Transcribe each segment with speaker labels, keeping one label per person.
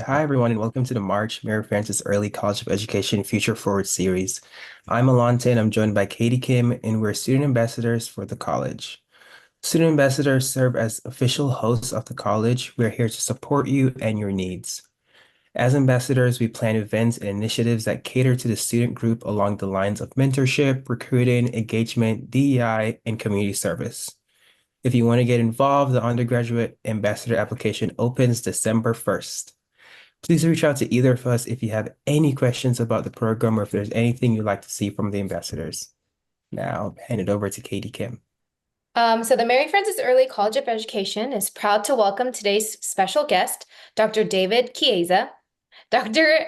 Speaker 1: Hi everyone, and welcome to the March Mary Frances Early College of Education Future Forward series. I'm Alante, and I'm joined by Katie Kim, and we're student ambassadors for the college. Student ambassadors serve as official hosts of the college. We're here to support you and your needs. As ambassadors, we plan events and initiatives that cater to the student group along the lines of mentorship, recruiting, engagement, DEI, and community service. If you want to get involved, the undergraduate ambassador application opens December 1st. Please reach out to either of us if you have any questions about the program or if there's anything you'd like to see from the ambassadors. Now, I'll hand it over to Katie Kim.
Speaker 2: So the Mary Frances Early College of Education is proud to welcome today's special guest, Dr. David Chiesa. Dr.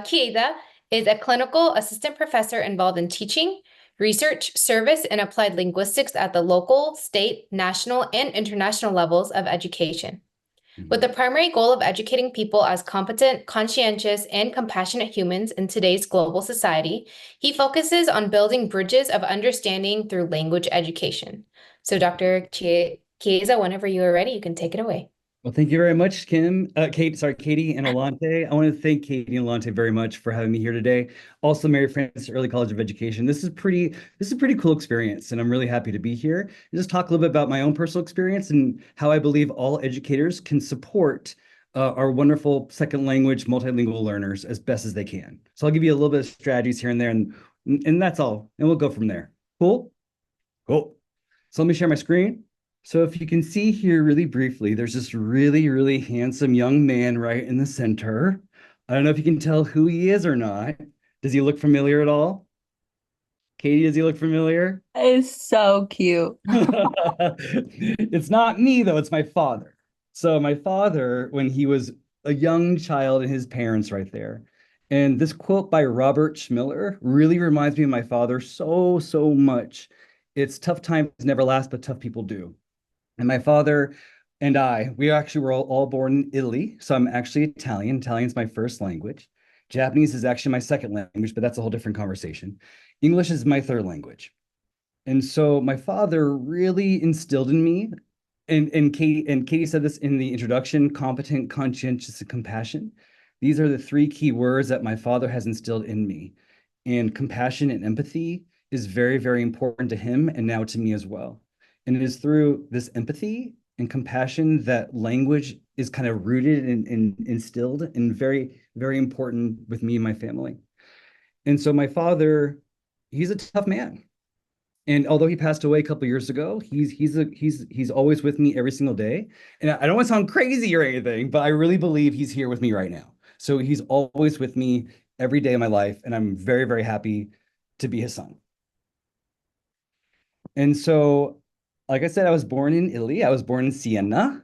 Speaker 2: Chiesa is a clinical assistant professor involved in teaching, research, service, and applied linguistics at the local, state, national, and international levels of education. With the primary goal of educating people as competent, conscientious, and compassionate humans in today's global society, he focuses on building bridges of understanding through language education. So, Dr. Chiesa, whenever you are ready, you can take it away.
Speaker 3: Well, thank you very much, Katie and Alante. I want to thank Katie and Alante very much for having me here today. Also, Mary Frances Early College of Education. This is a pretty cool experience, and I'm really happy to be here and just talk a little bit about my own personal experience and how I believe all educators can support our wonderful second language multilingual learners as best as they can. So I'll give you a little bit of strategies here and there, and that's all, and we'll go from there. Cool? Cool. So let me share my screen. So if you can see here really briefly, there's this really, really handsome young man right in the center. I don't know if you can tell who he is or not. Does he look familiar at all? Katie, does he look familiar?
Speaker 4: It's so cute.
Speaker 3: It's not me, though. It's my father. So my father, when he was a young child, and his parents right there. And this quote by Robert Schmiller really reminds me of my father so, so much. It's tough times never last, but tough people do. And my father and we actually were all born in Italy. So I'm actually Italian. Italian's my first language. Japanese is actually my second language, but that's a whole different conversation. English is my third language. And so my father really instilled in me, and Katie said this in the introduction, competent, conscientious, and compassion. These are the three key words that my father has instilled in me. And compassion and empathy is very, very important to him and now to me as well. And it is through this empathy and compassion that language is kind of rooted and instilled and very, very important with me and my family. And so my father, he's a tough man. And although he passed away a couple of years ago, he's always with me every single day. And I don't want to sound crazy or anything, but I really believe he's here with me right now. So he's always with me every day of my life, and I'm very, very happy to be his son. And so, like I said, I was born in Italy. I was born in Siena.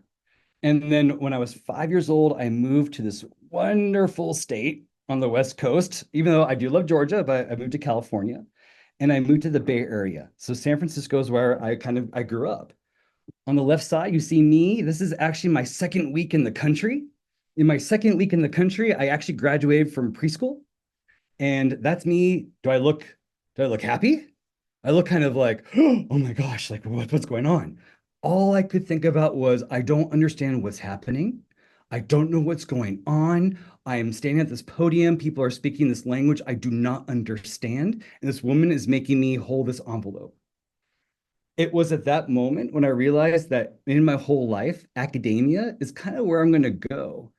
Speaker 3: And then when I was 5 years old, I moved to this wonderful state on the West Coast, even though I do love Georgia, but I moved to California and I moved to the Bay Area. So San Francisco is where I grew up. On the left side, you see me. This is actually my second week in the country. In my second week in the country, I actually graduated from preschool. And that's me. Do I look happy? I look kind of like, oh my gosh, like what's going on? All I could think about was, I don't understand what's happening. I don't know what's going on. I am standing at this podium. People are speaking this language I do not understand. And this woman is making me hold this envelope. It was at that moment when I realized that in my whole life, academia is kind of where I'm going to go.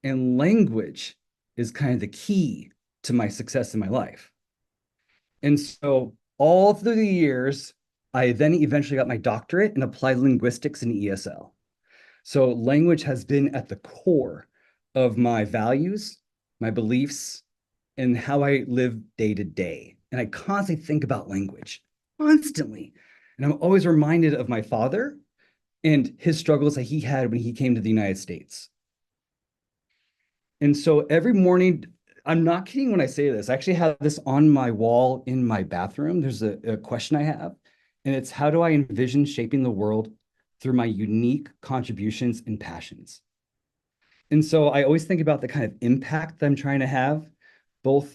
Speaker 3: And language is kind of the key to my success in my life. And so all through the years, I then eventually got my doctorate in applied linguistics and ESL. So language has been at the core of my values, my beliefs, and how I live day to day. And I constantly think about language, constantly. And I'm always reminded of my father and his struggles that he had when he came to the United States. And so every morning, I'm not kidding when I say this. I actually have this on my wall in my bathroom. There's a question I have, and it's, how do I envision shaping the world through my unique contributions and passions? And so I always think about the kind of impact that I'm trying to have, both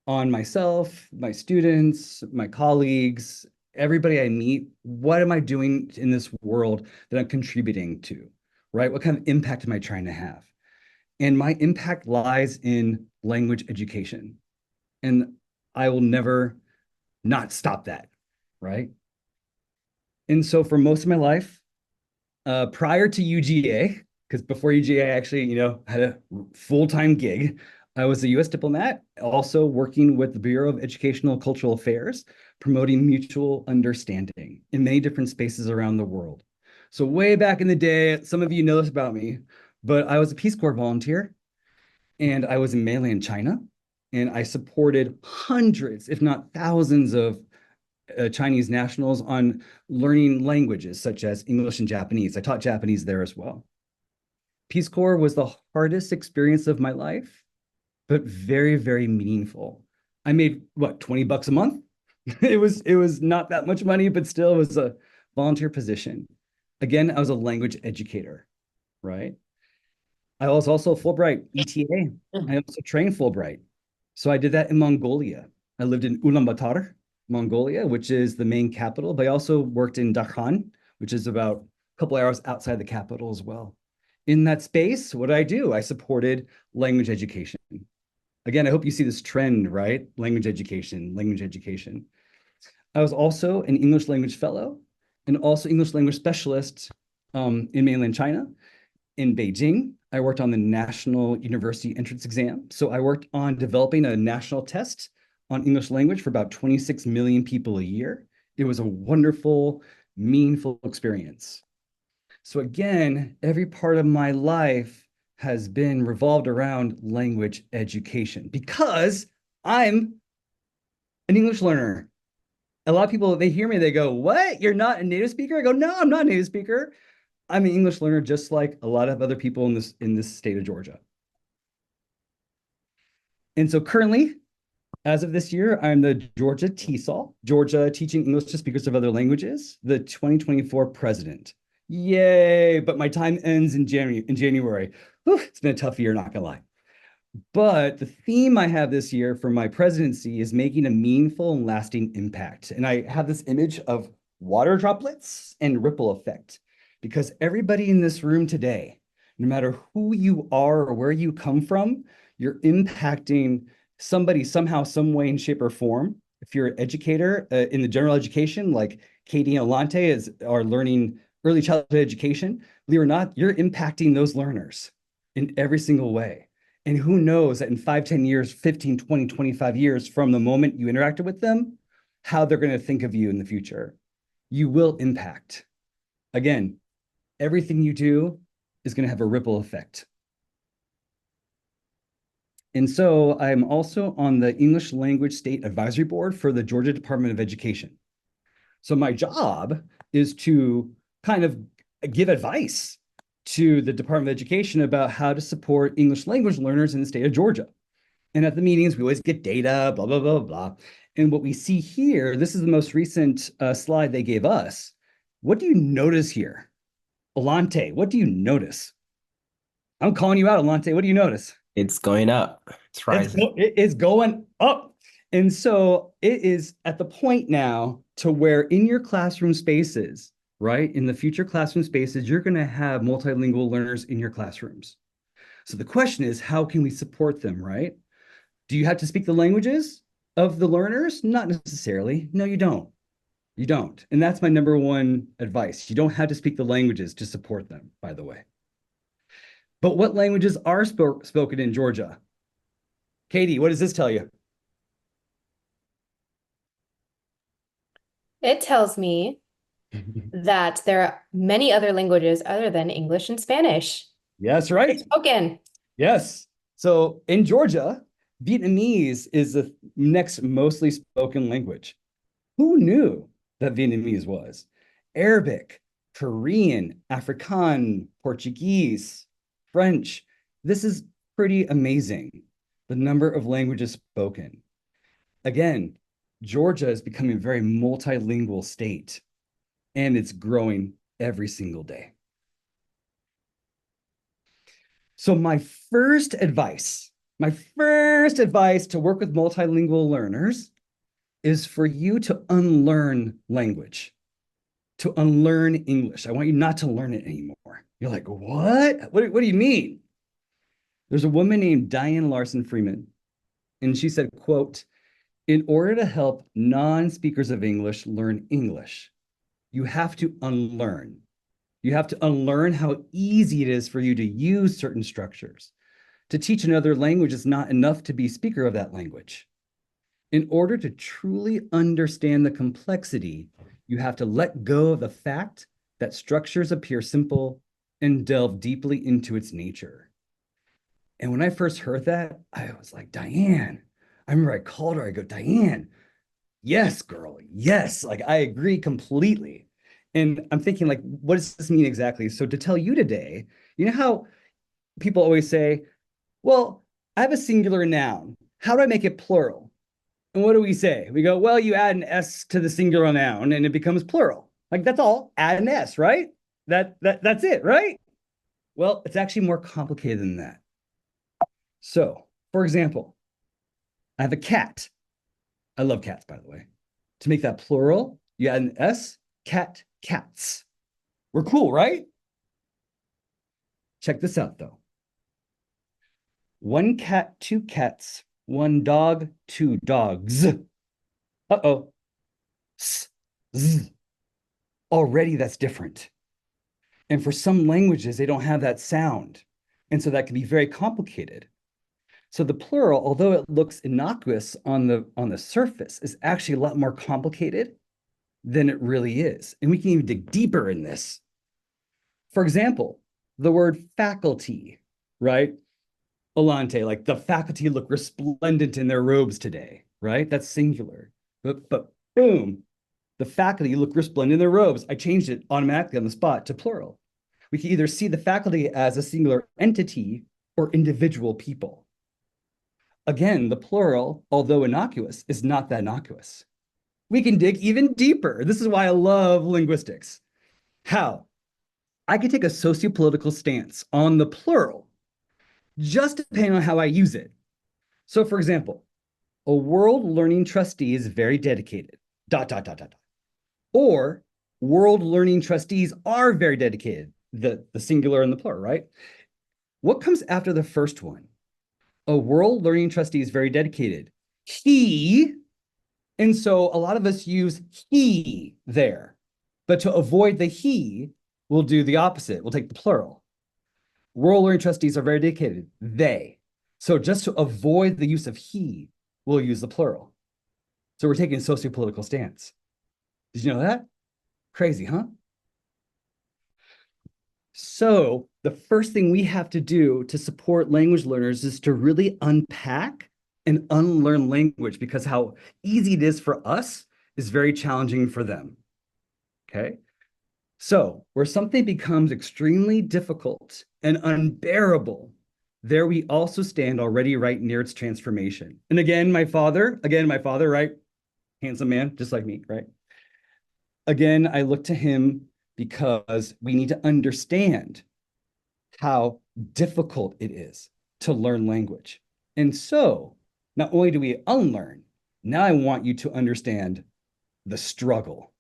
Speaker 3: on myself, my students, my colleagues, everybody I meet. What am I doing in this world that I'm contributing to, right? What kind of impact am I trying to have? And my impact lies in language education. And I will never not stop that, right? And so for most of my life, prior to UGA, because before UGA, I actually, had a full-time gig. I was a US diplomat, also working with the Bureau of Educational and Cultural Affairs, promoting mutual understanding in many different spaces around the world. So way back in the day, some of you know this about me, but I was a Peace Corps volunteer and I was in mainland China and I supported hundreds, if not thousands of Chinese nationals on learning languages such as English and Japanese. I taught Japanese there as well. Peace Corps was the hardest experience of my life, but very, very meaningful. I made what, $20 a month? It was not that much money, but still it was a volunteer position. Again, I was a language educator, right? I was also Fulbright ETA. I also trained Fulbright. So I did that in Mongolia. I lived in Ulaanbaatar, Mongolia, which is the main capital, but I also worked in Dakhan, which is about a couple hours outside the capital as well. In that space, what did I do? I supported language education. Again, I hope you see this trend, right? Language education, language education. I was also an English language fellow and also English language specialist in mainland China. In Beijing, I worked on the National University Entrance Exam. So I worked on developing a national test on English language for about 26 million people a year. It was a wonderful, meaningful experience. So again, every part of my life has been revolved around language education because I'm an English learner. A lot of people, they hear me, they go, "What? You're not a native speaker?" I go, "No, I'm not a native speaker. I'm an English learner just like a lot of other people in this state of Georgia." And so currently, as of this year, I'm the Georgia TESOL, Georgia Teaching English to Speakers of Other Languages, the 2024 president. Yay! But my time ends in January. Whew, it's been a tough year, not gonna lie. But the theme I have this year for my presidency is making a meaningful and lasting impact. And I have this image of water droplets and ripple effect, because everybody in this room today, no matter who you are or where you come from, you're impacting somebody somehow, some way, in shape or form. If you're an educator in the general education, like Katie and Alante are learning early childhood education, believe it or not, you're impacting those learners in every single way. And who knows that in 5, 10 years, 15, 20, 25 years from the moment you interacted with them, how they're going to think of you in the future. You will impact. Again, everything you do is going to have a ripple effect. And so I'm also on the English Language State Advisory Board for the Georgia Department of Education. So my job is to kind of give advice to the Department of Education about how to support English language learners in the state of Georgia. And at the meetings, we always get data, blah, blah, blah, blah. And what we see here, this is the most recent slide they gave us. What do you notice here? Alante, what do you notice? I'm calling you out, Alante. What do you notice?
Speaker 1: It's going up. It's rising.
Speaker 3: It is going up. And so it is at the point now to where in your classroom spaces, right, in the future classroom spaces, you're going to have multilingual learners in your classrooms. So the question is, how can we support them, right? Do you have to speak the languages of the learners? Not necessarily. No, you don't. You don't. And that's my number one advice. You don't have to speak the languages to support them, by the way. But what languages are spoken in Georgia? Katie, what does this tell you?
Speaker 2: It tells me that there are many other languages other than English and Spanish.
Speaker 3: Yes, right.
Speaker 2: Spoken.
Speaker 3: Yes. So in Georgia, Vietnamese is the next mostly spoken language. Who knew that Vietnamese was? Arabic, Korean, Afrikaans, Portuguese, French. This is pretty amazing, the number of languages spoken. Again, Georgia is becoming a very multilingual state, and it's growing every single day. So my first advice to work with multilingual learners is for you to unlearn language, to unlearn English. I want you not to learn it anymore. You're like, what? What do you mean? There's a woman named Diane Larson Freeman, and she said, quote, "In order to help non-speakers of English learn English, you have to unlearn. You have to unlearn how easy it is for you to use certain structures. To teach another language is not enough to be speaker of that language. In order to truly understand the complexity, you have to let go of the fact that structures appear simple and delve deeply into its nature." And when I first heard that, I was like, Diane, I remember I called her, I go, Diane, yes, girl, yes. Like, I agree completely. And I'm thinking, like, what does this mean exactly? So to tell you today, you know how people always say, well, I have a singular noun. How do I make it plural? And what do we say? We go, well, you add an S to the singular noun and it becomes plural. Like, that's all. Add an S, right? That's it, right? Well, it's actually more complicated than that. So, for example, I have a cat. I love cats, by the way. To make that plural, you add an S, cat, cats. We're cool, right? Check this out, though. One cat, two cats, one dog, two dogs. Uh-oh. S, z. Already that's different. And for some languages, they don't have that sound. And so that can be very complicated. So the plural, although it looks innocuous on the surface, is actually a lot more complicated than it really is. And we can even dig deeper in this. For example, the word faculty, right? Alante, like the faculty look resplendent in their robes today, right? That's singular. But boom, the faculty look resplendent in their robes. I changed it automatically on the spot to plural. We can either see the faculty as a singular entity or individual people. Again, the plural, although innocuous, is not that innocuous. We can dig even deeper. This is why I love linguistics. How? I could take a sociopolitical stance on the plural, just depending on how I use it. So, for example, a world learning trustee is very dedicated, dot, dot, dot, dot, dot. Or world learning trustees are very dedicated, the singular and the plural, right? What comes after the first one? A world learning trustee is very dedicated. He, and so a lot of us use he there. But to avoid the he, we'll do the opposite. We'll take the plural. World learning trustees are very dedicated. They. So just to avoid the use of he, we'll use the plural. So we're taking a sociopolitical stance. Did you know that? Crazy, huh? So the first thing we have to do to support language learners is to really unpack and unlearn language, because how easy it is for us is very challenging for them. Okay? So where something becomes extremely difficult and unbearable, there we also stand already right near its transformation. And again, my father, right? Handsome man, just like me, right? Again, I look to him because we need to understand how difficult it is to learn language. And so not only do we unlearn, now I want you to understand the struggle.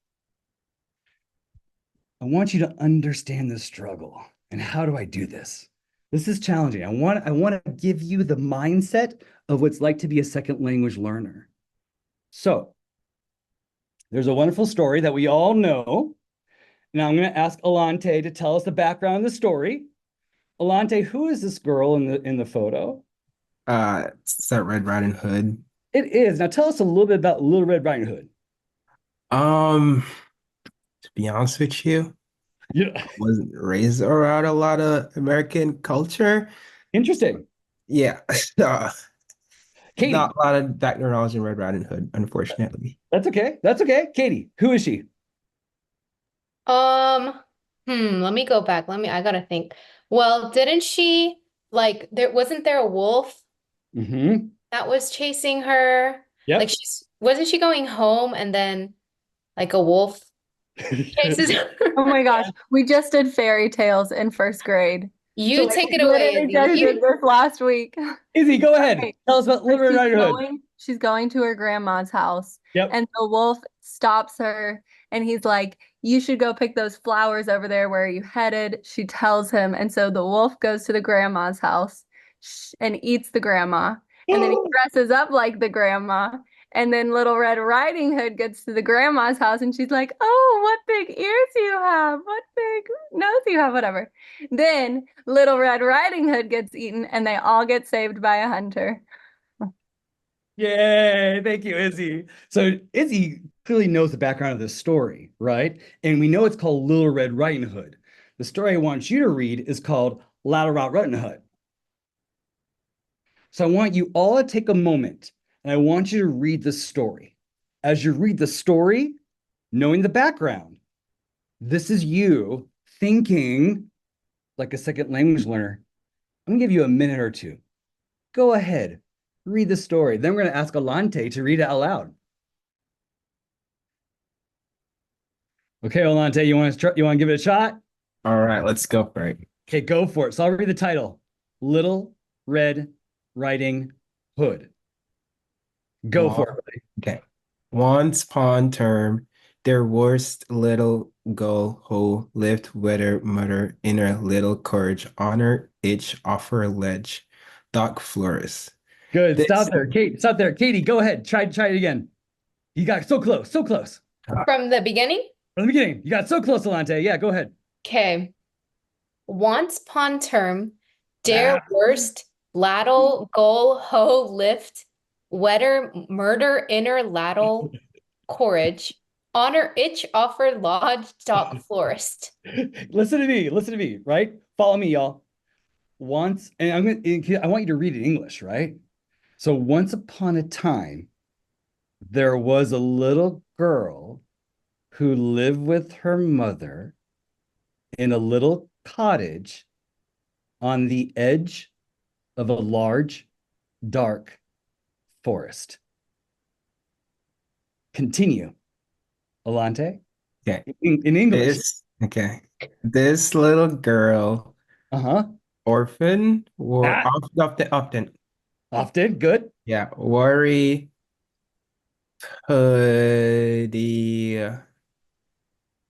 Speaker 3: I want you to understand the struggle. And how do I do this? This is challenging. I want to give you the mindset of what it's like to be a second language learner. So there's a wonderful story that we all know. Now I'm going to ask Alante to tell us the background of the story. Alante, who is this girl in the photo?
Speaker 1: It's that Red Riding Hood.
Speaker 3: It is. Now tell us a little bit about Little Red Riding Hood.
Speaker 1: Um, to be honest with you,
Speaker 3: Yeah.
Speaker 1: wasn't raised around a lot of American culture.
Speaker 3: Interesting.
Speaker 1: Yeah,
Speaker 3: Katie,
Speaker 1: not a lot of background knowledge in Red Riding Hood, unfortunately.
Speaker 3: that's okay. That's okay. Katie, who is she?
Speaker 2: Um, let me go back. I gotta think. Well, didn't she wasn't there a wolf
Speaker 3: Mm-hmm.
Speaker 2: that was chasing her? Like
Speaker 3: Yep.
Speaker 2: wasn't she going home and then like a wolf chases her?
Speaker 4: Oh my gosh, we just did fairy tales in first grade.
Speaker 2: You
Speaker 3: So
Speaker 2: take it away,
Speaker 4: Literally just
Speaker 2: Izzy.
Speaker 4: did this last week.
Speaker 3: Izzy, go ahead.
Speaker 4: Right.
Speaker 3: Tell us about Little Red Riding Hood.
Speaker 4: She's going to her grandma's house,
Speaker 3: Yep.
Speaker 4: and the wolf stops her, and he's like, "You should go pick those flowers over there. Where are you headed?" She tells him, and so the wolf goes to the grandma's house. and eats the grandma. And then he dresses up like the grandma. And then Little Red Riding Hood gets to the grandma's house and she's like, "Oh, what big ears you have. What big nose you have, whatever." Then Little Red Riding Hood gets eaten and they all get saved by a hunter.
Speaker 3: Yay, thank you, Izzy. So Izzy clearly knows the background of this story, right? And we know it's called Little Red Riding Hood. The story I want you to read is called Little Red Riding Hood. So I want you all to take a moment and I want you to read the story. As you read the story, knowing the background, this is you thinking like a second language learner. I'm gonna give you a minute or two. Go ahead, read the story. Then we're gonna ask Alante to read it out loud. Okay, Alante, you want to give it a shot?
Speaker 1: All right, let's go for it.
Speaker 3: Okay, go for it. So I'll read the title. Little Red Riding Hood. Go for it, buddy.
Speaker 1: Okay. Once upon term, there was little girl who lived with her mother in her little cottage on her edge of her ledge, dog florist.
Speaker 3: Good.
Speaker 1: This
Speaker 3: Stop there. Kate, stop there. Katie, go ahead. Try it again. You got so close, so close.
Speaker 2: From the beginning?
Speaker 3: From the beginning. You got so close, Alante. Yeah, go ahead.
Speaker 2: Okay. Once upon term, der worst, ladle, goal, ho, lift, wetter, murder, inner, ladle, courage, honor, itch, offer, lodge, dock, florist.
Speaker 3: Listen to me, right? Follow me, y'all. Once, and I want you to read it in English, right? So once upon a time, there was a little girl who lived with her mother in a little cottage on the edge of a large, dark forest. Continue, Alante.
Speaker 1: Okay.
Speaker 3: In English.
Speaker 1: This little girl,
Speaker 3: Uh-huh.
Speaker 1: orphan or
Speaker 3: Ah.
Speaker 1: often,
Speaker 3: Good.
Speaker 1: yeah, worry,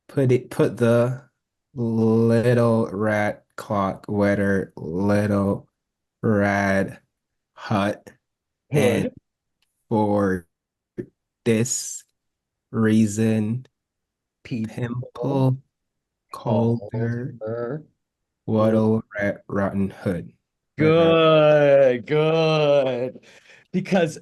Speaker 1: put put the little rat clock weather little rat hut, and
Speaker 3: Hood.
Speaker 1: for this reason,
Speaker 3: People
Speaker 1: pimple
Speaker 3: called
Speaker 1: colder
Speaker 3: her.
Speaker 1: waddle rat rotten hood.
Speaker 3: Good. Because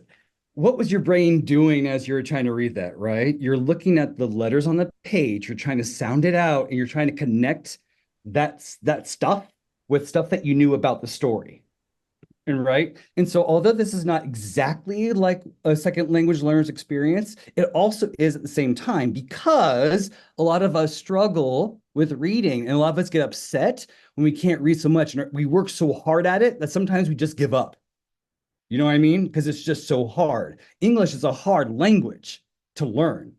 Speaker 3: what was your brain doing as you were trying to read that, right? You're looking at the letters on the page, you're trying to sound it out, and you're trying to connect that stuff with stuff that you knew about the story. And right. And so, although this is not exactly like a second language learner's experience, it also is at the same time because a lot of us struggle with reading and a lot of us get upset when we can't read so much. And we work so hard at it that sometimes we just give up. You know what I mean? Because it's just so hard. English is a hard language to learn.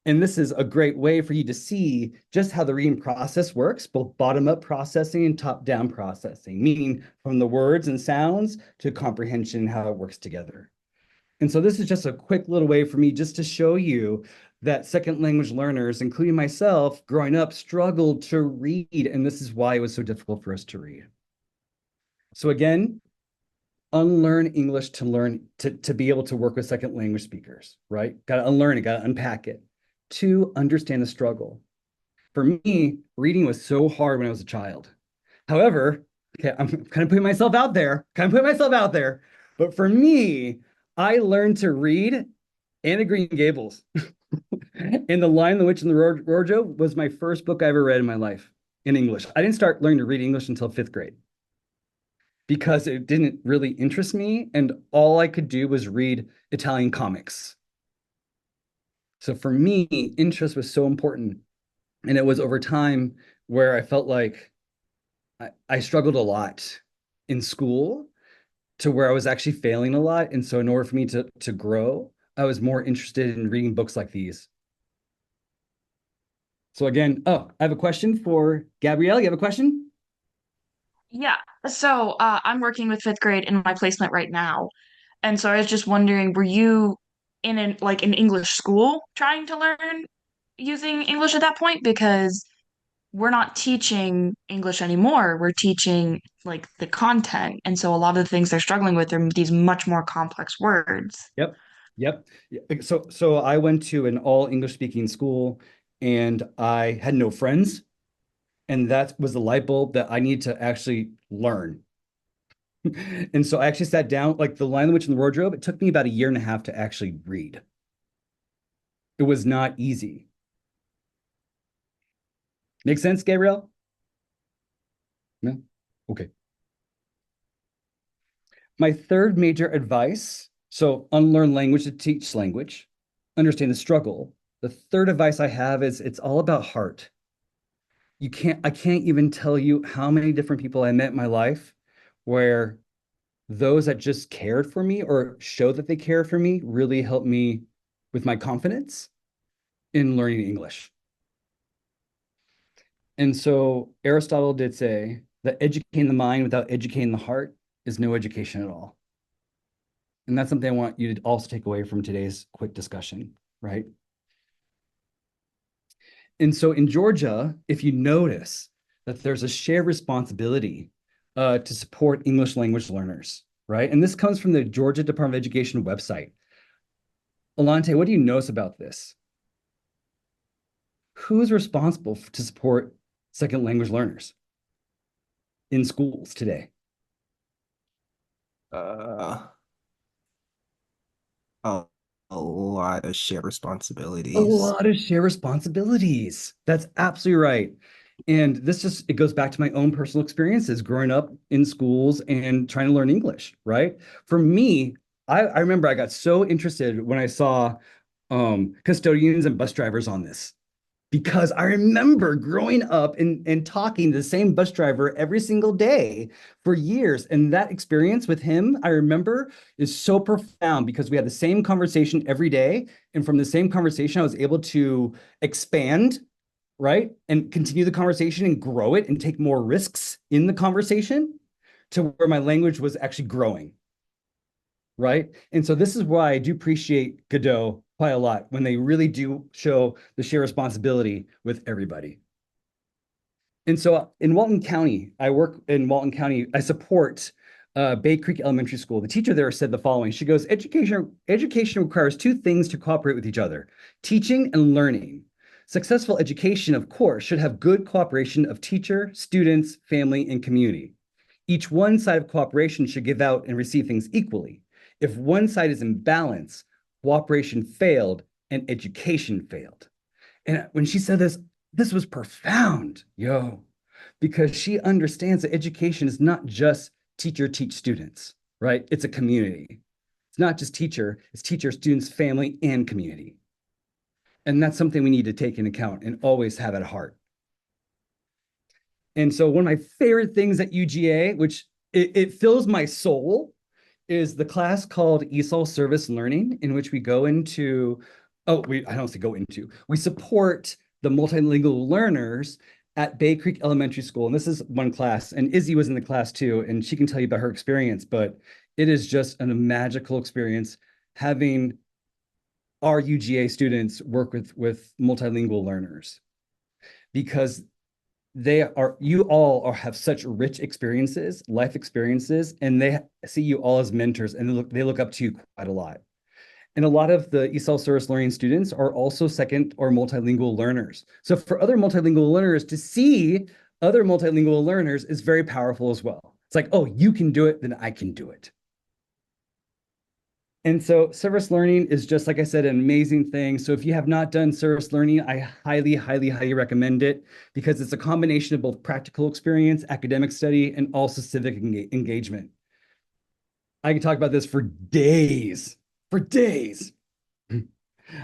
Speaker 3: And this is a great way for you to see just how the reading process works, both bottom-up processing and top-down processing, meaning from the words and sounds to comprehension, how it works together. And so this is just a quick little way for me just to show you that second language learners, including myself, growing up, struggled to read, and this is why it was so difficult for us to read. So again, unlearn English to learn to be able to work with second language speakers, right? Got to unlearn it, got to unpack it. To understand the struggle. For me, reading was so hard when I was a child. However, okay, I'm kind of putting myself out there, but for me, I learned to read Anne of Green Gables. And The Lion, the Witch, and the Wardrobe was my first book I ever read in my life in English. I didn't start learning to read English until 5th grade because it didn't really interest me, and all I could do was read Italian comics. So for me, interest was so important. And it was over time where I felt like I struggled a lot in school to where I was actually failing a lot. And so in order for me to grow, I was more interested in reading books like these. So again, I have a question for Gabrielle. You have a question?
Speaker 5: Yeah. So I'm working with fifth grade in my placement right now. And so I was just wondering, were you in an English school trying to learn using English at that point? Because we're not teaching English anymore. We're teaching like the content. And so a lot of the things they're struggling with are these much more complex words.
Speaker 3: Yep. Yep. So I went to an all English speaking school and I had no friends. And that was the light bulb that I need to actually learn. And so I actually sat down, like the Lion, the Witch, and the Wardrobe. It took me about a year and a half to actually read. It was not easy. Make sense, Gabrielle? No? Okay. My third major advice, so unlearn language to teach language, understand the struggle. The third advice I have is it's all about heart. I can't even tell you how many different people I met in my life where those that just cared for me or showed that they care for me really helped me with my confidence in learning English. And so Aristotle did say that educating the mind without educating the heart is no education at all. And that's something I want you to also take away from today's quick discussion, right? And so in Georgia, if you notice that there's a shared responsibility to support English language learners, right? And this comes from the Georgia Department of Education website. Alante, what do you notice about this? Who's responsible to support second language learners in schools today?
Speaker 1: Uh, a, a lot of shared
Speaker 3: A
Speaker 1: responsibilities.
Speaker 3: lot of shared responsibilities. That's absolutely right. And it goes back to my own personal experiences growing up in schools and trying to learn English, right? For me, I remember I got so interested when I saw custodians and bus drivers on this because I remember growing up and talking to the same bus driver every single day for years. And that experience with him, I remember, is so profound because we had the same conversation every day. And from the same conversation, I was able to expand, right? And continue the conversation and grow it and take more risks in the conversation to where my language was actually growing, right? And so this is why I do appreciate Godot quite a lot when they really do show the shared responsibility with everybody. And so in Walton County, I work in Walton County. I support Bay Creek Elementary School. The teacher there said the following. She goes, education requires two things to cooperate with each other, teaching and learning. Successful education, of course, should have good cooperation of teacher, students, family, and community. Each one side of cooperation should give out and receive things equally. If one side is in balance, cooperation failed and education failed. And when she said this was profound, because she understands that education is not just teacher teach students, right? It's a community. It's not just teacher, it's teacher, students, family, and community. And that's something we need to take into account and always have at heart. And so one of my favorite things at UGA, which it fills my soul, is the class called ESL Service Learning, in which we go into, I don't say go into, we support the multilingual learners at Bay Creek Elementary School. And this is one class, and Izzy was in the class too, and she can tell you about her experience, but it is just a magical experience having our UGA students work with multilingual learners because you all have such rich experiences, life experiences, and they see you all as mentors and they look up to you quite a lot. And a lot of the ESL service learning students are also second or multilingual learners. So for other multilingual learners to see other multilingual learners is very powerful as well. It's like, oh, you can do it, then I can do it. And so service learning is just, like I said, an amazing thing. So if you have not done service learning, I highly, highly, highly recommend it because it's a combination of both practical experience, academic study, and also civic engagement. I can talk about this for days, for days. I'm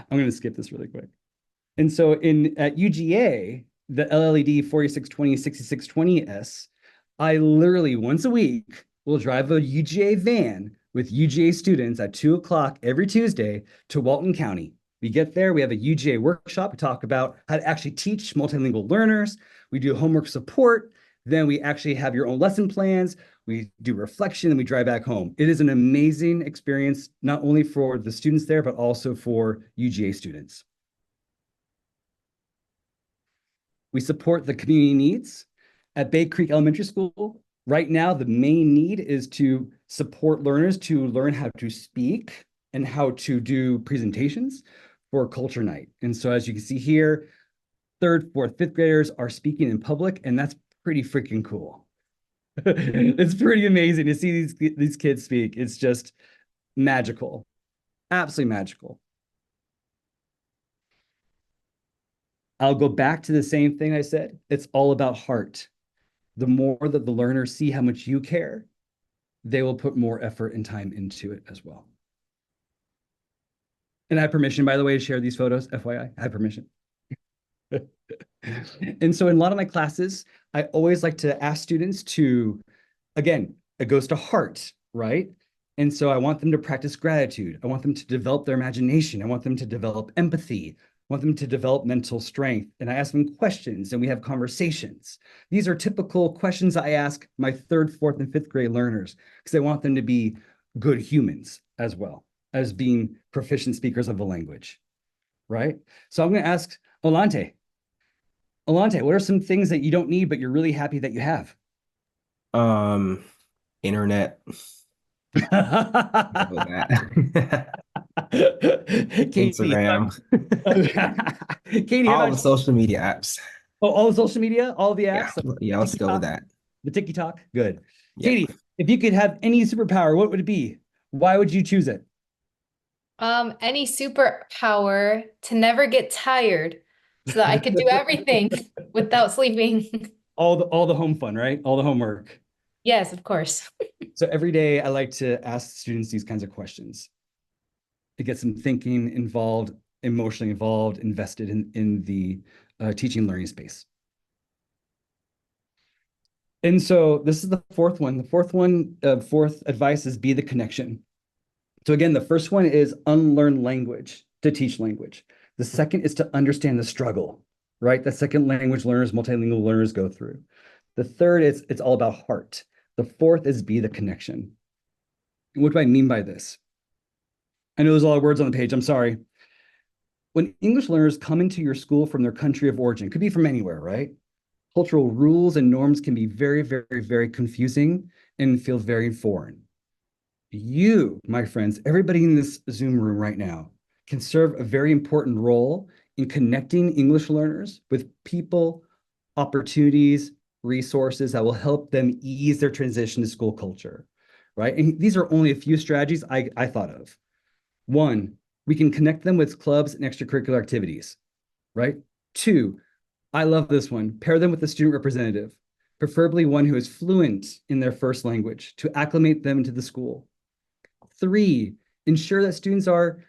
Speaker 3: going to skip this really quick. And so at UGA, the LLED 4620, 6620S, I literally once a week will drive a UGA van with UGA students at 2 o'clock every Tuesday to Walton County. We get there, we have a UGA workshop. We talk about how to actually teach multilingual learners. We do homework support. Then we actually have your own lesson plans. We do reflection and we drive back home. It is an amazing experience, not only for the students there, but also for UGA students. We support the community needs. At Bay Creek Elementary School, right now, the main need is to support learners to learn how to speak and how to do presentations for Culture Night. And so as you can see here, third, fourth, fifth graders are speaking in public, and that's pretty freaking cool. It's pretty amazing to see these kids speak. It's just magical, absolutely magical. I'll go back to the same thing I said. It's all about heart. The more that the learners see how much you care, they will put more effort and time into it as well. And I have permission, by the way, to share these photos, FYI. I have permission. And so in a lot of my classes, I always like to ask students to, again, it goes to heart, right? And so I want them to practice gratitude. I want them to develop their imagination. I want them to develop empathy. I want them to develop mental strength. And I ask them questions and we have conversations. These are typical questions I ask my third, fourth, and fifth grade learners because I want them to be good humans as well as being proficient speakers of the language, right? So I'm going to ask Olante. Olante, what are some things that you don't need, but you're really happy that you have?
Speaker 1: Internet. Go with that.
Speaker 3: Katie,
Speaker 1: Instagram.
Speaker 3: Katie, how
Speaker 1: All
Speaker 3: about
Speaker 1: the
Speaker 3: you?
Speaker 1: social media apps.
Speaker 3: Oh, all the social media, all the
Speaker 1: Yeah.
Speaker 3: apps,
Speaker 1: Yeah, let's go with that.
Speaker 3: the TikTok. Good.
Speaker 1: Yeah.
Speaker 3: Katie, if you could have any superpower, what would it be? Why would you choose it?
Speaker 2: Any superpower to never get tired so that I could do everything without sleeping.
Speaker 3: All the home fun, right? All the homework.
Speaker 2: Yes, of course.
Speaker 3: So every day I like to ask students these kinds of questions to get them thinking, involved, emotionally involved, invested in the teaching learning space. And so this is the fourth one. The fourth advice is be the connection. So again, the first one is unlearn language to teach language. The second is to understand the struggle, right? The second language learners, multilingual learners go through. The third is it's all about heart. The fourth is be the connection. And what do I mean by this? I know there's a lot of words on the page. I'm sorry. When English learners come into your school from their country of origin, could be from anywhere, right? Cultural rules and norms can be very, very, very confusing and feel very foreign. You, my friends, everybody in this Zoom room right now can serve a very important role in connecting English learners with people, opportunities, resources that will help them ease their transition to school culture, right? And these are only a few strategies I thought of. One, we can connect them with clubs and extracurricular activities, right? Two, I love this one, pair them with a student representative, preferably one who is fluent in their first language to acclimate them to the school. Three, ensure that students are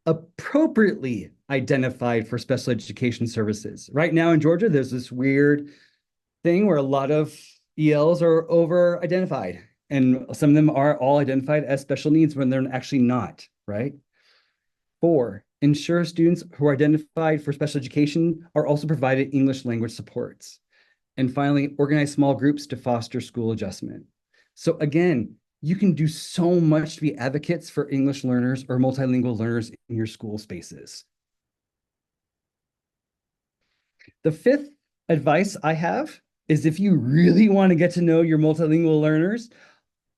Speaker 3: appropriately identified for special education services. Right now in Georgia, there's this weird thing where a lot of ELs are over-identified, and some of them are all identified as special needs when they're actually not, right? Four, ensure students who are identified for special education are also provided English language supports. And finally, organize small groups to foster school adjustment. So again, you can do so much to be advocates for English learners or multilingual learners in your school spaces. The fifth advice I have is if you really want to get to know your multilingual learners,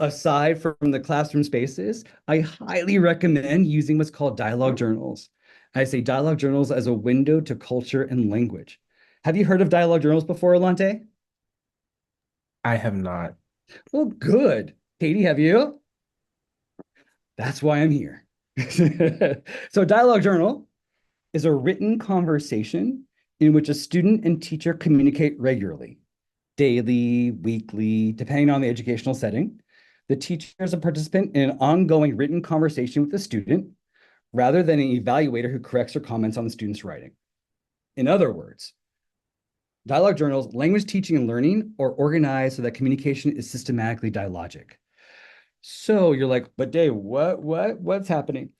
Speaker 3: aside from the classroom spaces, I highly recommend using what's called dialogue journals. I say dialogue journals as a window to culture and language. Have you heard of dialogue journals before, Alante?
Speaker 1: I have not.
Speaker 3: Well, good. Katie, have you? That's why I'm here. So dialogue journal is a written conversation in which a student and teacher communicate regularly, daily, weekly, depending on the educational setting. The teacher is a participant in an ongoing written conversation with the student rather than an evaluator who corrects or comments on the student's writing. In other words, dialogue journals, language teaching and learning are organized so that communication is systematically dialogic. So you're like, but Dave, what's happening?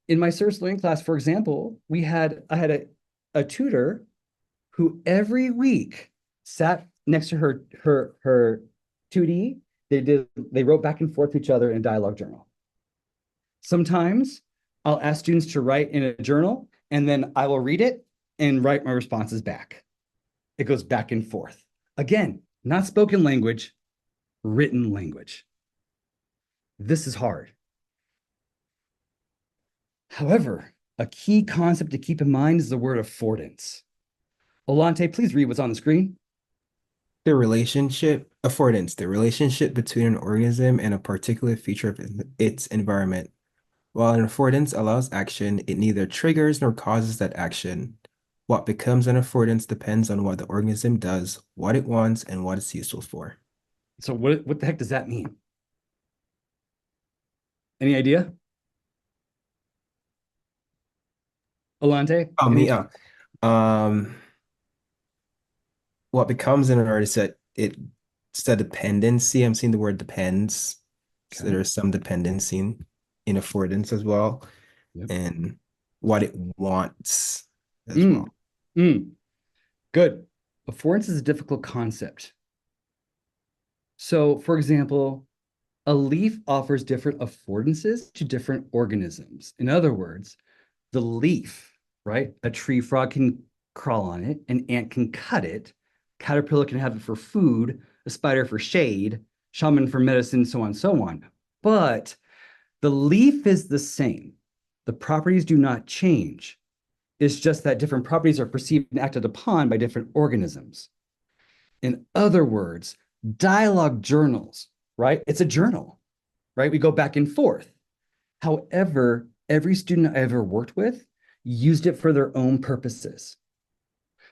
Speaker 3: In my service learning class, for example, I had a tutor who every week sat next to her 2D. They wrote back and forth to each other in a dialogue journal. Sometimes I'll ask students to write in a journal, and then I will read it and write my responses back. it goes back and forth. Again, not spoken language, written language. This is hard. However, a key concept to keep in mind is the word affordance. Olante, please read what's on the screen.
Speaker 1: Affordance, the relationship between an organism and a particular feature of its environment. While an affordance allows action, it neither triggers nor causes that action. What becomes an affordance depends on what the organism does, what it wants, and what it's useful for.
Speaker 3: So what the heck does that mean? Any idea? Olante?
Speaker 1: Oh, me, um, what becomes an affordance is that it's a dependency. I'm seeing the word depends. So
Speaker 3: Okay.
Speaker 1: there's some dependency in affordance as well,
Speaker 3: Yep.
Speaker 1: and what it wants as well.
Speaker 3: Good. Affordance is a difficult concept. So, for example, a leaf offers different affordances to different organisms. In other words, the leaf, right? A tree frog can crawl on it, an ant can cut it, caterpillar can have it for food, a spider for shade, shaman for medicine, so on and so on. But the leaf is the same. The properties do not change. It's just that different properties are perceived and acted upon by different organisms. In other words, dialogue journals, right? It's a journal, right? We go back and forth. However, every student I ever worked with used it for their own purposes.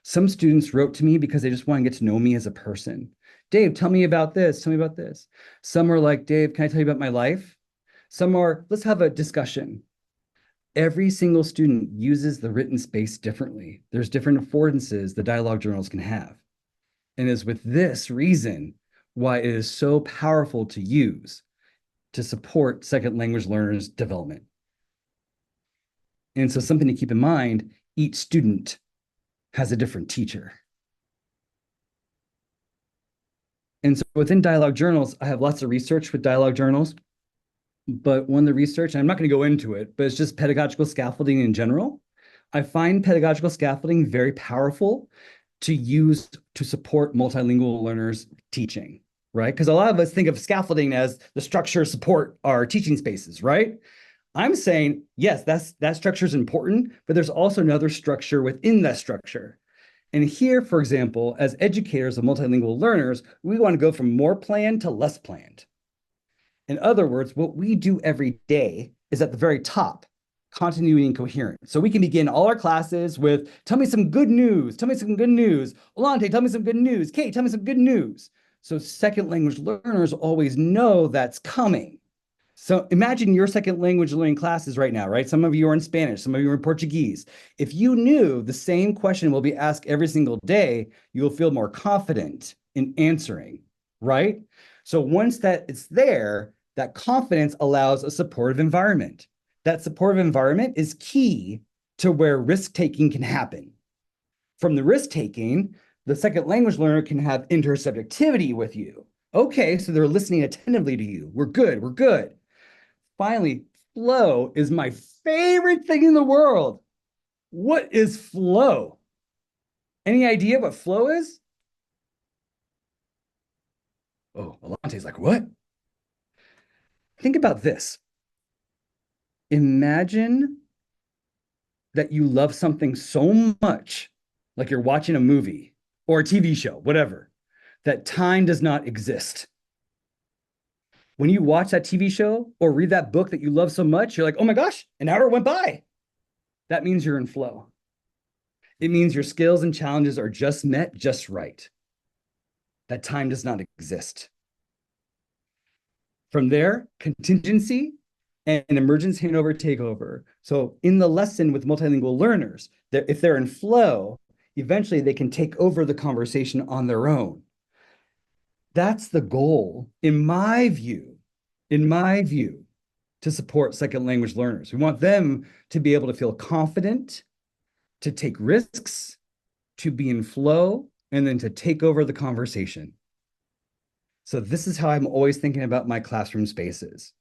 Speaker 3: Some students wrote to me because they just want to get to know me as a person. Dave, tell me about this. Tell me about this. Some are like, Dave, can I tell you about my life? Some are, let's have a discussion. Every single student uses the written space differently. There's different affordances the dialogue journals can have. And it's with this reason why it is so powerful to use to support second language learners' development. And so something to keep in mind, each student has a different teacher. And so within dialogue journals, I have lots of research with dialogue journals. But one of the research, and I'm not going to go into it, but it's just pedagogical scaffolding in general. I find pedagogical scaffolding very powerful to use to support multilingual learners teaching, right? Because a lot of us think of scaffolding as the structure support our teaching spaces, right? I'm saying, yes, that structure is important, but there's also another structure within that structure. And here, for example, as educators of multilingual learners, we want to go from more planned to less planned. In other words, what we do every day is at the very top, continuity and coherence. So we can begin all our classes with, tell me some good news, tell me some good news. Olante, tell me some good news. Kate, tell me some good news. So second language learners always know that's coming. So imagine your second language learning classes right now, right? Some of you are in Spanish, some of you are in Portuguese. If you knew the same question will be asked every single day, you'll feel more confident in answering, right? So once that it's there, that confidence allows a supportive environment. That supportive environment is key to where risk-taking can happen. From the risk-taking, the second language learner can have intersubjectivity with you. Okay, so they're listening attentively to you. We're good, we're good. Finally, flow is my favorite thing in the world. What is flow? Any idea what flow is? Oh, Alante's like, what? Think about this. Imagine that you love something so much, like you're watching a movie or a TV show, whatever, that time does not exist. When you watch that TV show or read that book that you love so much, you're like, oh my gosh, an hour went by. That means you're in flow. It means your skills and challenges are just met just right. That time does not exist. From there, contingency and emergence handover takeover. So in the lesson with multilingual learners, if they're in flow, eventually they can take over the conversation on their own. That's the goal, in my view, to support second language learners. We want them to be able to feel confident, to take risks, to be in flow, and then to take over the conversation. So this is how I'm always thinking about my classroom spaces.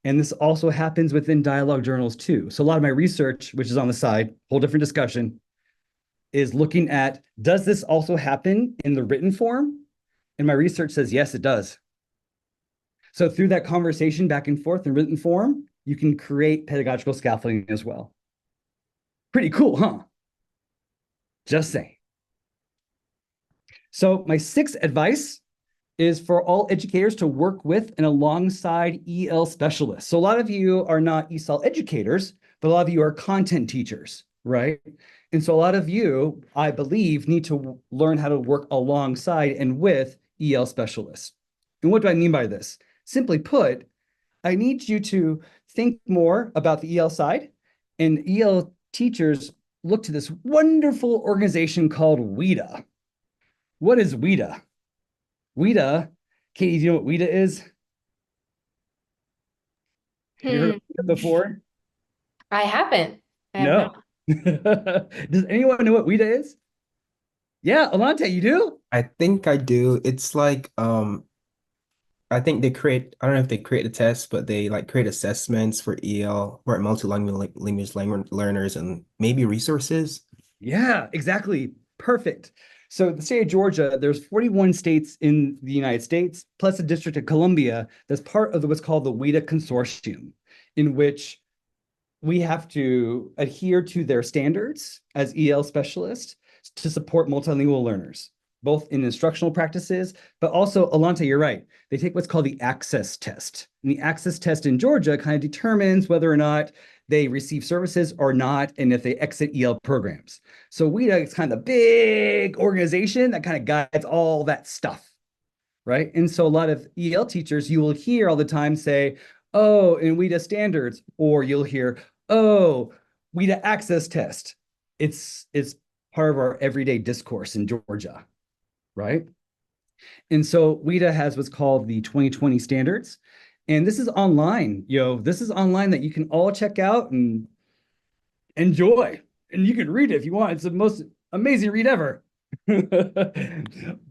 Speaker 3: And this also happens within dialogue journals too. So a lot of my research, which is on the side, whole different discussion, is looking at, does this also happen in the written form? And my research says, yes, it does. So through that conversation back and forth in written form, you can create pedagogical scaffolding as well. Pretty cool, huh? Just saying. So my sixth advice is for all educators to work with and alongside EL specialists. So a lot of you are not ESL educators, but a lot of you are content teachers, right? And so a lot of you, I believe, need to learn how to work alongside and with EL specialists. And what do I mean by this? Simply put, I need you to think more about the EL side, and EL teachers look to this wonderful organization called WIDA. What is WIDA? WIDA, Katie, do you know what WIDA is? Have you heard of WIDA before?
Speaker 2: I haven't. I have
Speaker 3: No. Does anyone know what WIDA is? Yeah, Alante, you do?
Speaker 1: I think I do. It's like I think they create, I don't know if they create a test, but they like create assessments for EL or multilingual language learners and maybe resources.
Speaker 3: Yeah, exactly. Perfect. So the state of Georgia, there's 41 states in the United States, plus the District of Columbia, that's part of what's called the WIDA Consortium, in which we have to adhere to their standards as EL specialists to support multilingual learners, both in instructional practices, but also, Alante, you're right. They take what's called the access test. And the access test in Georgia kind of determines whether or not they receive services or not, and if they exit EL programs. So WIDA is kind of the big organization that kind of guides all that stuff, right? And so a lot of EL teachers, you will hear all the time say, oh, in WIDA standards, or you'll hear, oh, WIDA access test. It's part of our everyday discourse in Georgia, right? And so WIDA has what's called the 2020 standards. And this is online, this is online that you can all check out and enjoy. And you can read it if you want. It's the most amazing read ever.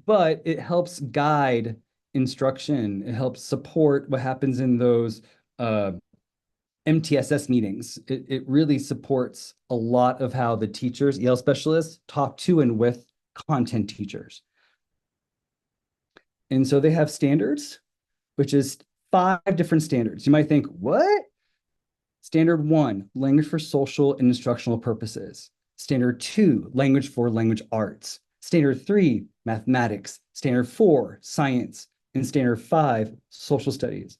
Speaker 3: But it helps guide instruction. It helps support what happens in those MTSS meetings. It really supports a lot of how the teachers, EL specialists, talk to and with content teachers. And so they have standards, which is 5 different standards. You might think, what? Standard 1, language for social and instructional purposes. Standard 2, language for language arts. Standard 3, mathematics. Standard 4, science. And standard 5, social studies.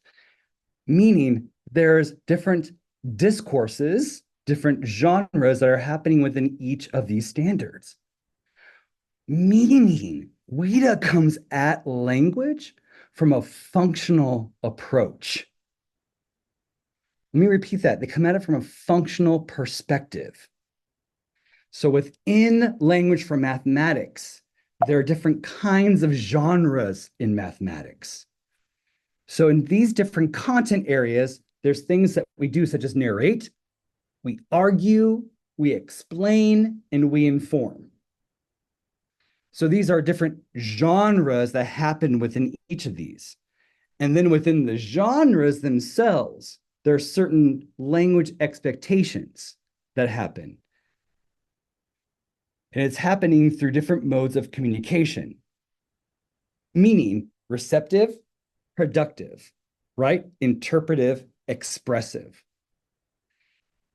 Speaker 3: Meaning there's different discourses, different genres that are happening within each of these standards. Meaning WIDA comes at language from a functional approach. Let me repeat that. They come at it from a functional perspective. So within language for mathematics, there are different kinds of genres in mathematics. So in these different content areas, there's things that we do, such as narrate, we argue, we explain, and we inform. So these are different genres that happen within each of these. And then within the genres themselves, there are certain language expectations that happen. And it's happening through different modes of communication, meaning receptive, productive, right? Interpretive, expressive.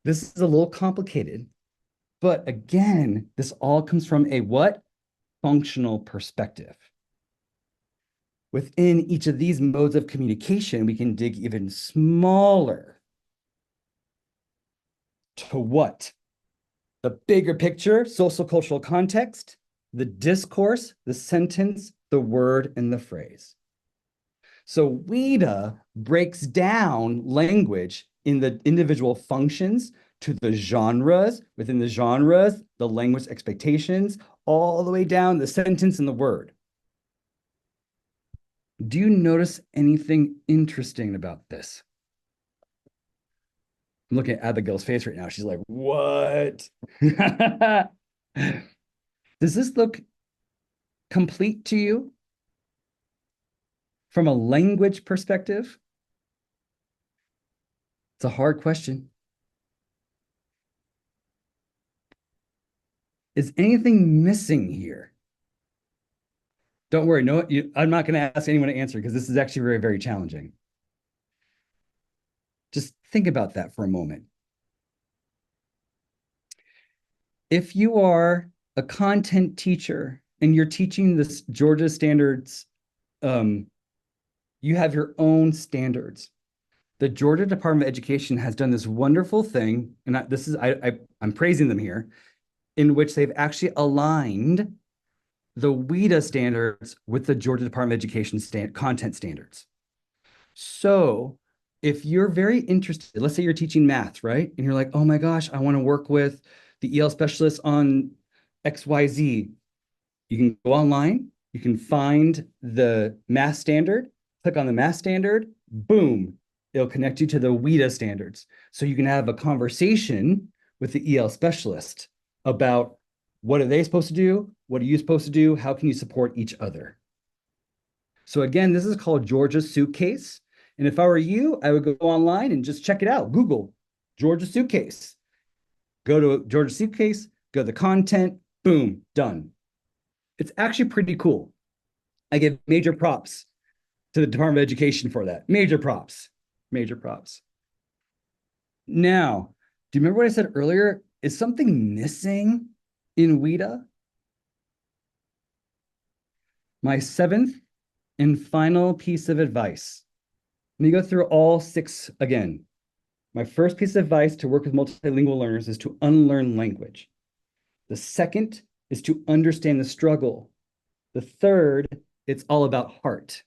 Speaker 3: This is a little complicated, but again, this all comes from a what? Functional perspective. Within each of these modes of communication, we can dig even smaller to what? The bigger picture, social cultural context, the discourse, the sentence, the word, and the phrase. So WIDA breaks down language in the individual functions to the genres, within the genres, the language expectations, all the way down the sentence and the word. Do you notice anything interesting about this? I'm looking at Abigail's face right now. She's like, what? Does this look complete to you from a language perspective? It's a hard question. Is anything missing here? Don't worry, no, I'm not going to ask anyone to answer because this is actually very, very challenging. Just think about that for a moment. If you are a content teacher and you're teaching this Georgia standards, you have your own standards. The Georgia Department of Education has done this wonderful thing, and I'm praising them here, in which they've actually aligned the WIDA standards with the Georgia Department of Education content standards. So if you're very interested, let's say you're teaching math, right? And you're like, oh my gosh, I want to work with the EL specialist on XYZ. You can go online, you can find the math standard, click on the math standard, boom, it'll connect you to the WIDA standards. So you can have a conversation with the EL specialist about what are they supposed to do? What are you supposed to do? How can you support each other? So again, this is called Georgia Suitcase. And if I were you, I would go online and just check it out. Google Georgia Suitcase. Go to Georgia Suitcase, go to the content, boom, done. It's actually pretty cool. I give major props to the Department of Education for that. Major props, major props. Now, do you remember what I said earlier? Is something missing in WIDA? My seventh and final piece of advice. Let me go through all 6 again. My first piece of advice to work with multilingual learners is to unlearn language. The second is to understand the struggle. The third, it's all about heart.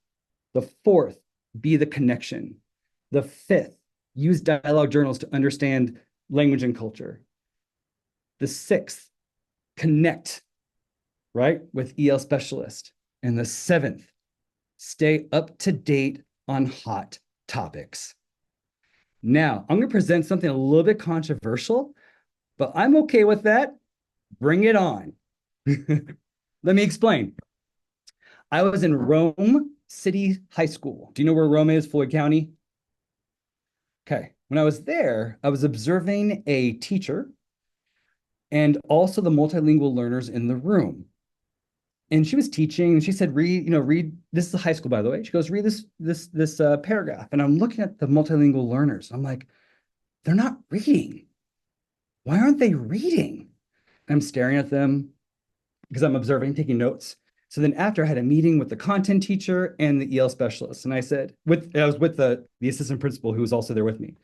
Speaker 3: The fourth, be the connection. The fifth, use dialogue journals to understand language and culture. The sixth, connect, right, with EL specialist. And the seventh, stay up to date on hot topics. Now, I'm going to present something a little bit controversial, but I'm okay with that. Bring it on. Let me explain. I was in Rome City High School. Do you know where Rome is, Floyd County? Okay. When I was there, I was observing a teacher and also the multilingual learners in the room. And she was teaching, and she said, read, this is a high school, by the way. She goes, read this paragraph. And I'm looking at the multilingual learners. I'm like, they're not reading. Why aren't they reading? And I'm staring at them because I'm observing, taking notes. So then after I had a meeting with the content teacher and the EL specialist. And I said, I was with the assistant principal who was also there with me.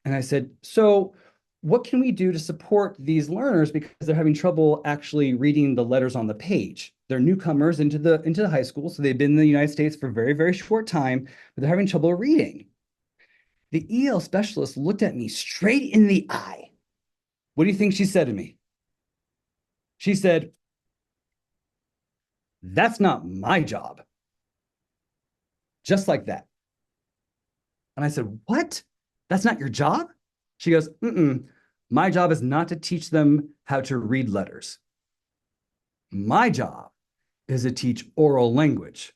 Speaker 3: And I said, so what can we do to support these learners because they're having trouble actually reading the letters on the page? They're newcomers into the high school, so they've been in the United States for a very, very short time, but they're having trouble reading. The EL specialist looked at me straight in the eye. What do you think she said to me? She said, that's not my job. Just like that. And I said, what? That's not your job? She goes, my job is not to teach them how to read letters. My job is to teach oral language.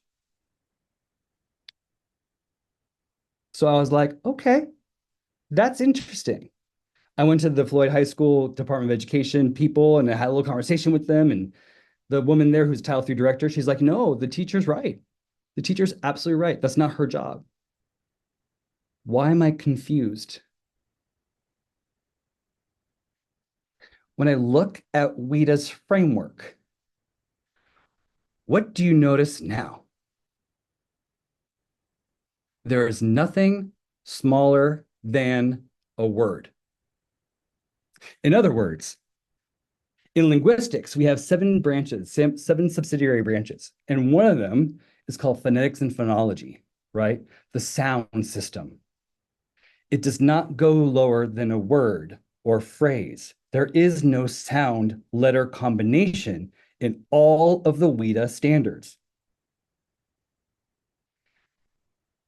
Speaker 3: So I was like, okay, that's interesting. I went to the Floyd High School Department of Education people and I had a little conversation with them. And the woman there who's Title III director, she's like, no, the teacher's right. The teacher's absolutely right. That's not her job. Why am I confused? When I look at WIDA's framework, what do you notice now? There is nothing smaller than a word. In other words, in linguistics, we have 7 branches, 7 subsidiary branches, and one of them is called phonetics and phonology, right? The sound system. It does not go lower than a word or phrase. There is no sound letter combination in all of the WIDA standards.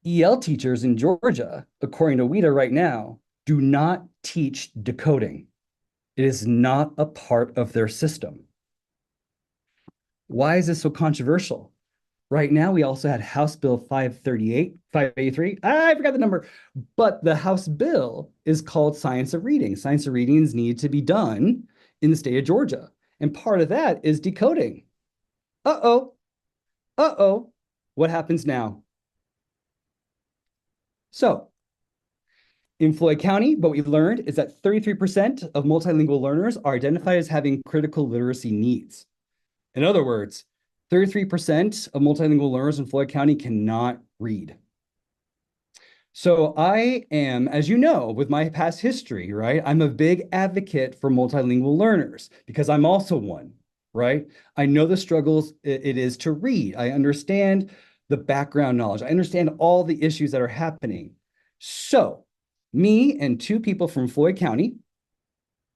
Speaker 3: EL teachers in Georgia, according to WIDA right now, do not teach decoding. It is not a part of their system. Why is this so controversial? Right now, we also had House Bill 583. I forgot the number, but the House bill is called Science of Reading. Science of Readings need to be done in the state of Georgia. And part of that is decoding. Uh-oh, uh-oh, what happens now? So in Floyd County, what we learned is that 33% of multilingual learners are identified as having critical literacy needs. In other words, 33% of multilingual learners in Floyd County cannot read. So I am, as you know, with my past history, right? I'm a big advocate for multilingual learners because I'm also one, right? I know the struggles it is to read. I understand the background knowledge. I understand all the issues that are happening. So me and two people from Floyd County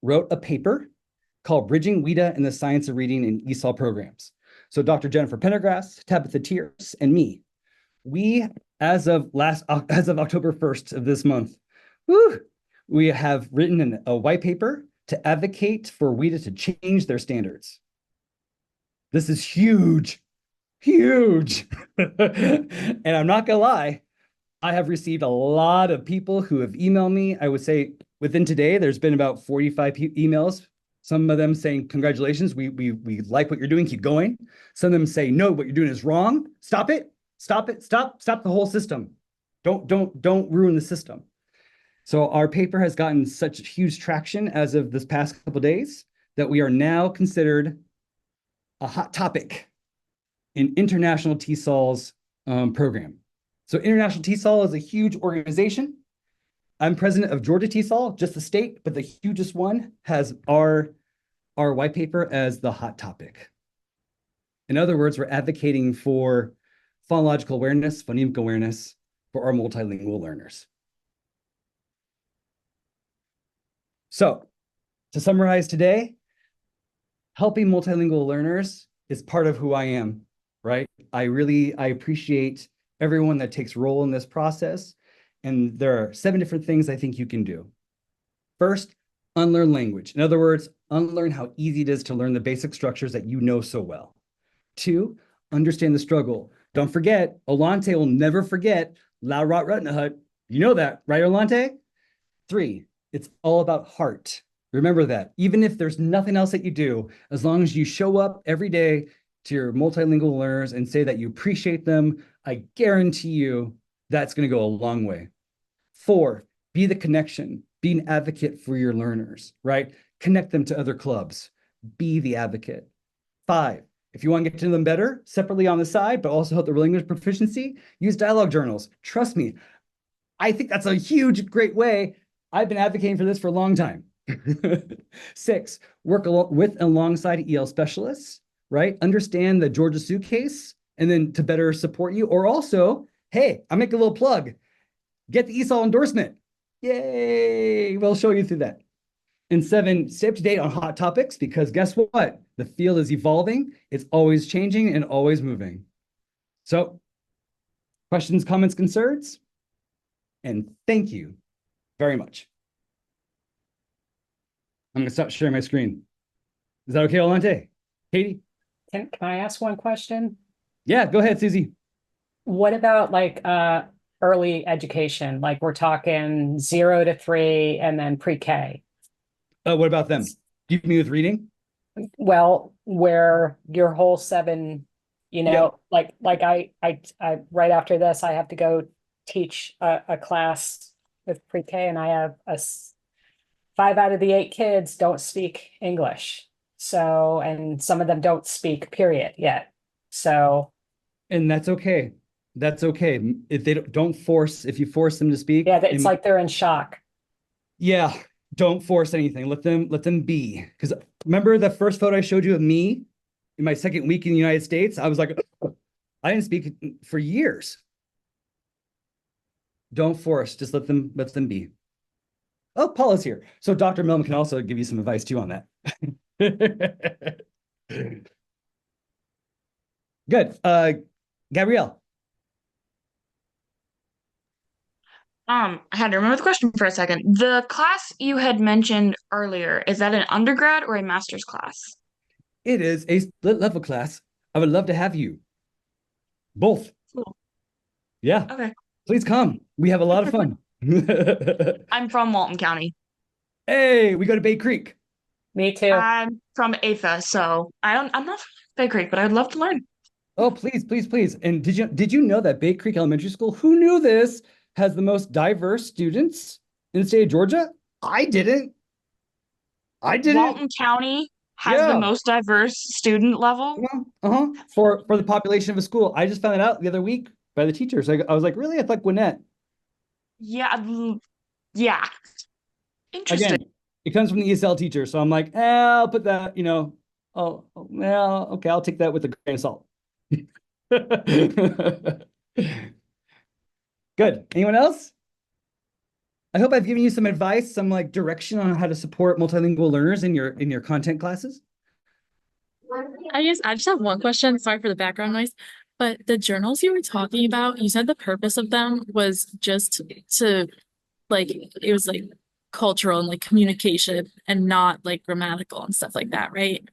Speaker 3: wrote a paper called Bridging WIDA and the Science of Reading in ESL Programs. So Dr. Jennifer Pendergrass, Tabitha Tears, and me, we, as of October 1st of this month, we have written a white paper to advocate for WIDA to change their standards. This is huge, huge. And I'm not gonna lie, I have received a lot of people who have emailed me. I would say within today, there's been about 45 emails. Some of them saying, congratulations, we like what you're doing, keep going. Some of them say, no, what you're doing is wrong. Stop it, stop the whole system. Don't ruin the system. So our paper has gotten such huge traction as of this past couple of days that we are now considered a hot topic in International TESOL's program. So International TESOL is a huge organization. I'm president of Georgia TESOL, just the state, but the hugest one has our white paper as the hot topic. In other words, we're advocating for phonological awareness, phonemic awareness for our multilingual learners. So to summarize today, helping multilingual learners is part of who I am, right? I appreciate everyone that takes role in this process. And there are 7 different things I think you can do. First, unlearn language. In other words, unlearn how easy it is to learn the basic structures that you know so well. 2, understand the struggle. Don't forget, Olante will never forget Loud Rot Rutnahut. You know that, right, Olante? 3, it's all about heart. Remember that. Even if there's nothing else that you do, as long as you show up every day to your multilingual learners and say that you appreciate them, I guarantee you that's going to go a long way. 4, be the connection, be an advocate for your learners, right? Connect them to other clubs, be the advocate. 5, if you want to get to know them better, separately on the side, but also help their language proficiency, use dialogue journals. Trust me, I think that's a huge, great way. I've been advocating for this for a long time. 6, work alongside EL specialists, right? Understand the Georgia suitcase, and then to better support you. Or also, hey, I'll make a little plug. Get the ESOL endorsement. Yay! We'll show you through that. And 7, stay up to date on hot topics, because guess what? The field is evolving. It's always changing and always moving. So, questions, comments, concerns? And thank you very much. I'm going to stop sharing my screen. Is that okay, Olante? Katie?
Speaker 6: Can I ask one question?
Speaker 3: Yeah, go ahead, Susie.
Speaker 6: What about like early education? Like we're talking 0 to 3 and then pre-K.
Speaker 3: What about them? Do you mean with reading?
Speaker 6: Well, where your whole 7, you know, like I right after this, I have to go teach a class with pre-K, and I have 5 out of the 8 kids don't speak English. So, and some of them don't speak period yet. So,
Speaker 3: and that's okay. That's okay. If they don't force, if you force them to speak,
Speaker 6: yeah, it's like they're in shock.
Speaker 3: Yeah, don't force anything. Let them be. Because remember the first photo I showed you of me in my second week in the United States? I was like, I didn't speak for years. Don't force. Just let them be. Oh, Paula's here. So Dr. Millman can also give you some advice too on that. Good. Gabrielle.
Speaker 5: I had to remember the question for a second. The class you had mentioned earlier, is that an undergrad or a master's class?
Speaker 3: It is a split level class. I would love to have you. Both.
Speaker 5: Cool.
Speaker 3: Yeah.
Speaker 5: Okay.
Speaker 3: Please come. We have a lot of fun.
Speaker 5: I'm from Walton County.
Speaker 3: Hey, we go to Bay Creek.
Speaker 6: Me too.
Speaker 5: I'm from AFA, so I'm not from Bay Creek, but I'd love to learn.
Speaker 3: Oh, please, please, please. And did you know that Bay Creek Elementary School, who knew this, has the most diverse students in the state of Georgia? I didn't. I didn't.
Speaker 5: Walton County has the
Speaker 3: Yeah.
Speaker 5: most diverse student level.
Speaker 3: For the population of a school. I just found it out the other week by the teachers. I was like, really? I thought Gwinnett.
Speaker 5: Yeah, yeah. Interesting.
Speaker 3: Again, it comes from the ESL teacher. So I'm like, I'll put that, well, okay, I'll take that with a grain of salt. Good. Anyone else? I hope I've given you some advice, some like direction on how to support multilingual learners in your content classes.
Speaker 7: I guess I just have one question. Sorry for the background noise. But the journals you were talking about, you said the purpose of them was just to like it was like cultural and like communication and not like grammatical and stuff like that, right?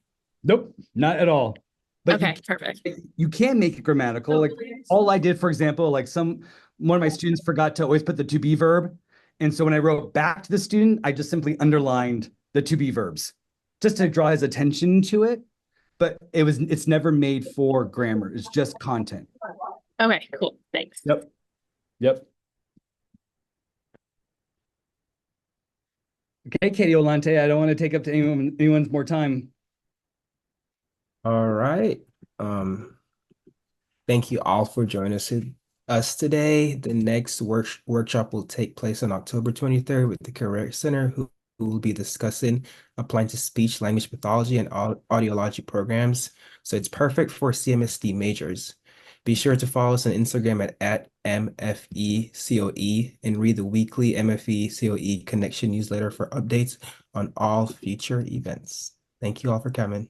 Speaker 3: Nope, not at all. But
Speaker 7: Okay, perfect.
Speaker 3: you can make it grammatical. Like all I did, for example, like one of my students forgot to always put the to be verb. And so when I wrote back to the student, I just simply underlined the to be verbs just to draw his attention to it. But it's never made for grammar. It's just content.
Speaker 7: Okay, cool. Thanks.
Speaker 3: Yep. Okay, Katie Olante, I don't want to take up to anyone's more time.
Speaker 1: All right. Thank you all for joining us today. The next workshop will take place on October 23rd with the Career Center, who will be discussing applying to speech language pathology and audiology programs. So it's perfect for CMSD majors. Be sure to follow us on Instagram at MFECOE and read the weekly MFE COE Connection newsletter for updates on all future events. Thank you all for coming.